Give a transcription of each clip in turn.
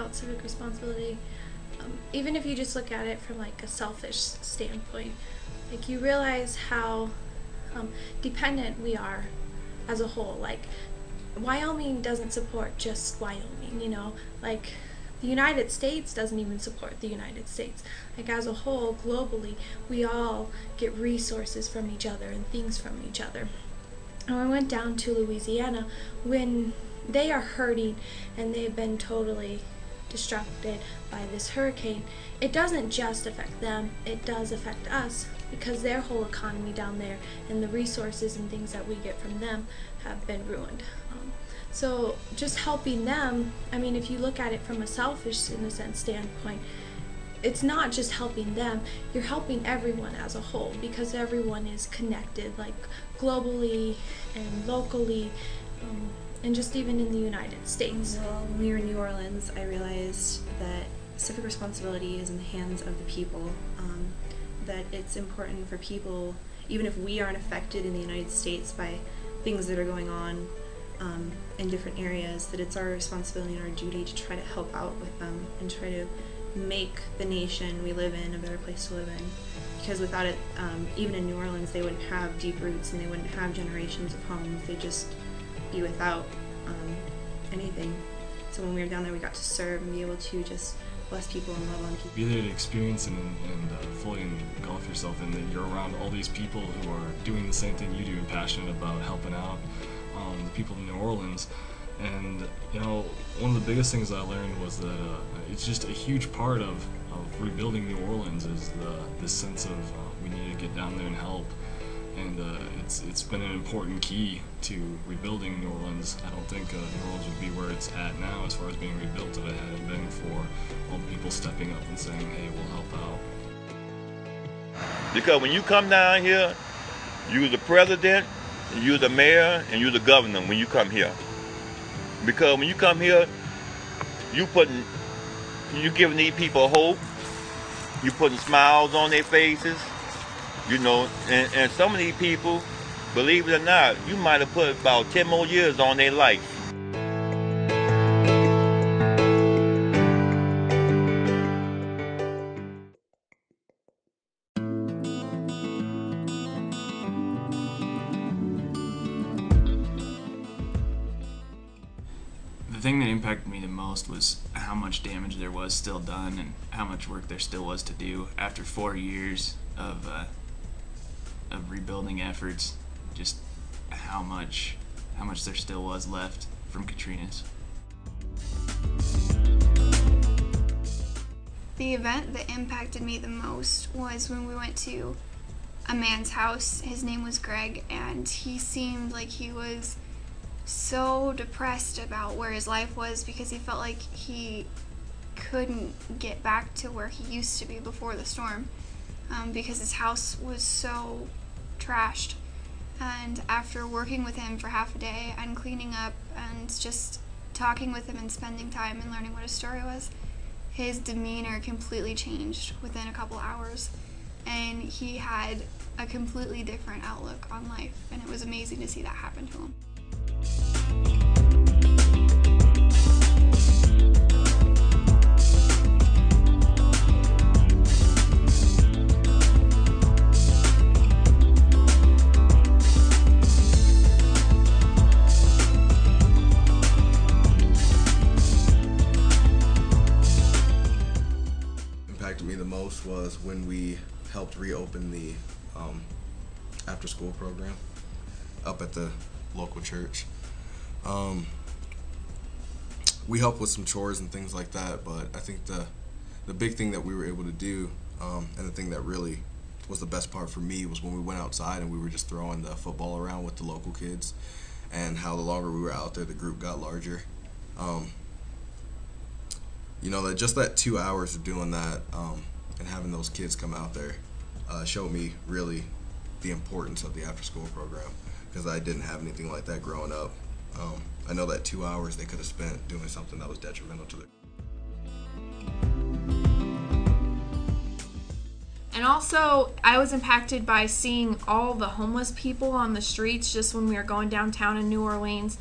about civic responsibility, even if you just look at it from like a selfish standpoint, like you realize how dependent we are as a whole. Like Wyoming doesn't support just Wyoming, you know, like the United States doesn't even support the United States. Like as a whole, globally, we all get resources from each other and things from each other. And when I went down to Louisiana, when they are hurting and they've been totally disrupted by this hurricane, it doesn't just affect them, it does affect us, because their whole economy down there and the resources and things that we get from them have been ruined. So just helping them, I mean, if you look at it from a selfish, in a sense, standpoint, it's not just helping them, you're helping everyone as a whole, because everyone is connected, like globally and locally, and just even in the United States. Well, when we were in New Orleans, I realized that civic responsibility is in the hands of the people, that it's important for people, even if we aren't affected in the United States by things that are going on in different areas, that it's our responsibility and our duty to try to help out with them and try to make the nation we live in a better place to live in. Because without it, even in New Orleans, they wouldn't have deep roots and they wouldn't have generations of homes. They'd just be without anything. So when we were down there, we got to serve and be able to just bless people and love on people. Be there to experience and fully engulf yourself in that you're around all these people who are doing the same thing you do and passionate about helping out the people in New Orleans. And you know, one of the biggest things I learned was that it's just a huge part of rebuilding New Orleans is this sense of we need to get down there and help. And it's been an important key to rebuilding New Orleans. I don't think New Orleans would be where it's at now as far as being rebuilt if it hadn't been for all the people stepping up and saying, hey, we'll help out. Because when you come down here, you're the president, you're the mayor, and you're the governor when you come here. Because when you come here, you giving these people hope, you putting smiles on their faces. You know, and some of these people, believe it or not, you might have put about 10 more years on their life. The thing that impacted me the most was how much damage there was still done and how much work there still was to do after 4 years of rebuilding efforts, just how much there still was left from Katrina's. The event that impacted me the most was when we went to a man's house. His name was Greg, and he seemed like he was so depressed about where his life was because he felt like he couldn't get back to where he used to be before the storm, because his house was so trashed. And after working with him for half a day and cleaning up and just talking with him and spending time and learning what his story was, his demeanor completely changed within a couple hours, and he had a completely different outlook on life, and it was amazing to see that happen to him. Me the most was when we helped reopen the after-school program up at the local church. We helped with some chores and things like that, but I think the big thing that we were able to do, and the thing that really was the best part for me, was when we went outside and we were just throwing the football around with the local kids, and how the longer we were out there, the group got larger. You know, that just that 2 hours of doing that and having those kids come out there showed me really the importance of the after-school program, because I didn't have anything like that growing up. I know that 2 hours they could have spent doing something that was detrimental to their. And also, I was impacted by seeing all the homeless people on the streets just when we were going downtown in New Orleans.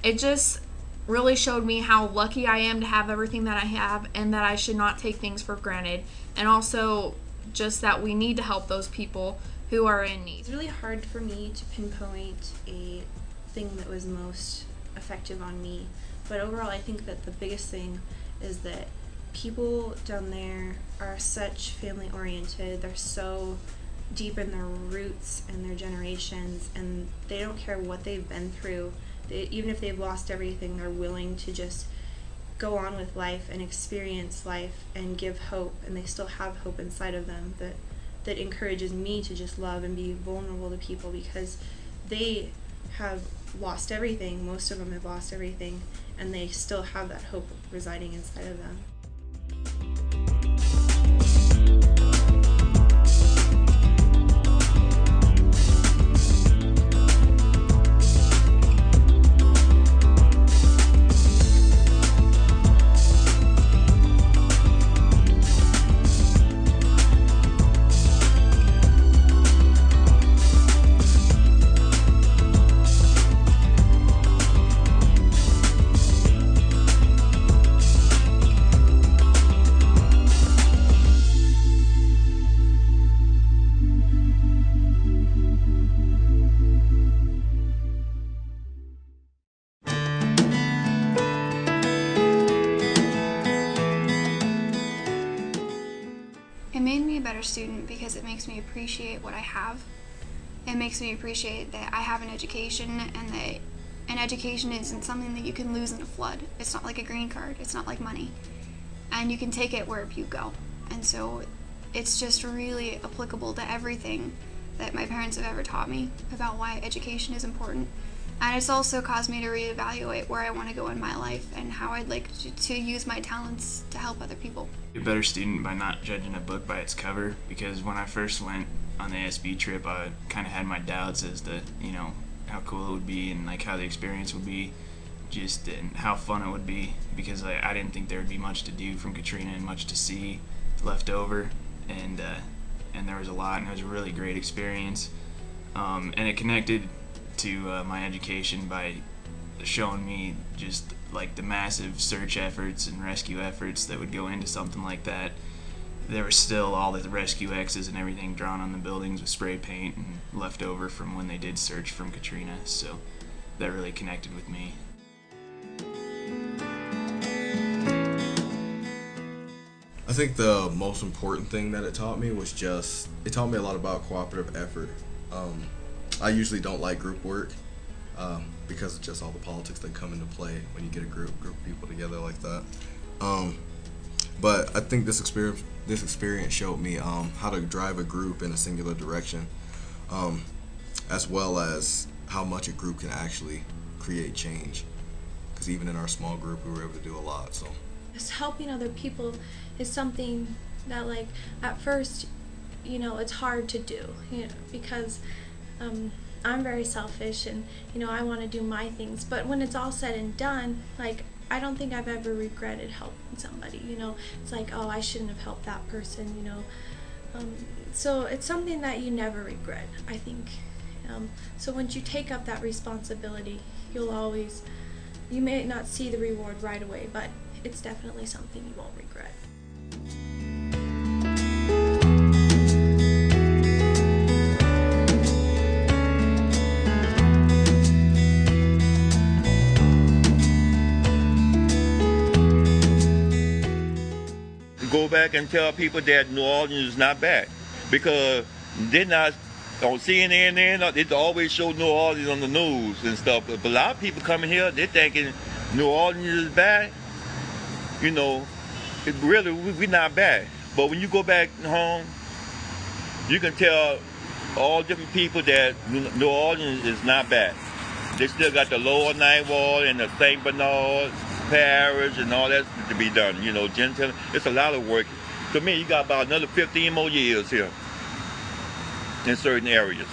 It just really showed me how lucky I am to have everything that I have, and that I should not take things for granted. And also just that we need to help those people who are in need. It's really hard for me to pinpoint a thing that was most effective on me, but overall I think that the biggest thing is that people down there are such family oriented. They're so deep in their roots and their generations, and they don't care what they've been through. Even if they've lost everything, they're willing to just go on with life and experience life and give hope, and they still have hope inside of them that encourages me to just love and be vulnerable to people, because they have lost everything. Most of them have lost everything, and they still have that hope residing inside of them. It made me a better student because it makes me appreciate what I have. It makes me appreciate that I have an education, and that an education isn't something that you can lose in a flood. It's not like a green card. It's not like money. And you can take it wherever you go. And so it's just really applicable to everything that my parents have ever taught me about why education is important. And it's also caused me to reevaluate where I want to go in my life and how I'd like to use my talents to help other people. Be a better student by not judging a book by its cover, because when I first went on the ASB trip, I kind of had my doubts as to, how cool it would be and like how the experience would be, just and how fun it would be, because I didn't think there would be much to do from Katrina and much to see left over, and there was a lot, and it was a really great experience, and it connected to my education by showing me just like the massive search efforts and rescue efforts that would go into something like that. There was still all the rescue X's and everything drawn on the buildings with spray paint and left over from when they did search from Katrina, so that really connected with me. I think the most important thing that it taught me was it taught me a lot about cooperative effort. I usually don't like group work because of just all the politics that come into play when you get a group of people together like that. But I think this experience showed me how to drive a group in a singular direction, as well as how much a group can actually create change. Because even in our small group, we were able to do a lot. So Just helping other people is something that, like, at first, it's hard to do, because I'm very selfish, and I want to do my things, but when it's all said and done, like, I don't think I've ever regretted helping somebody. It's like, oh, I shouldn't have helped that person. So it's something that you never regret, I think. So once you take up that responsibility, you may not see the reward right away, but it's definitely something you won't regret. Go back and tell people that New Orleans is not bad, because they're not on CNN. They always show New Orleans on the news and stuff. But a lot of people coming here, they're thinking New Orleans is bad. It really, we're not bad. But when you go back home, you can tell all different people that New Orleans is not bad. They still got the Lower Ninth Ward and the St. Bernard Parish and all that to be done. Gentile. It's a lot of work. To me, you got about another 15 more years here in certain areas.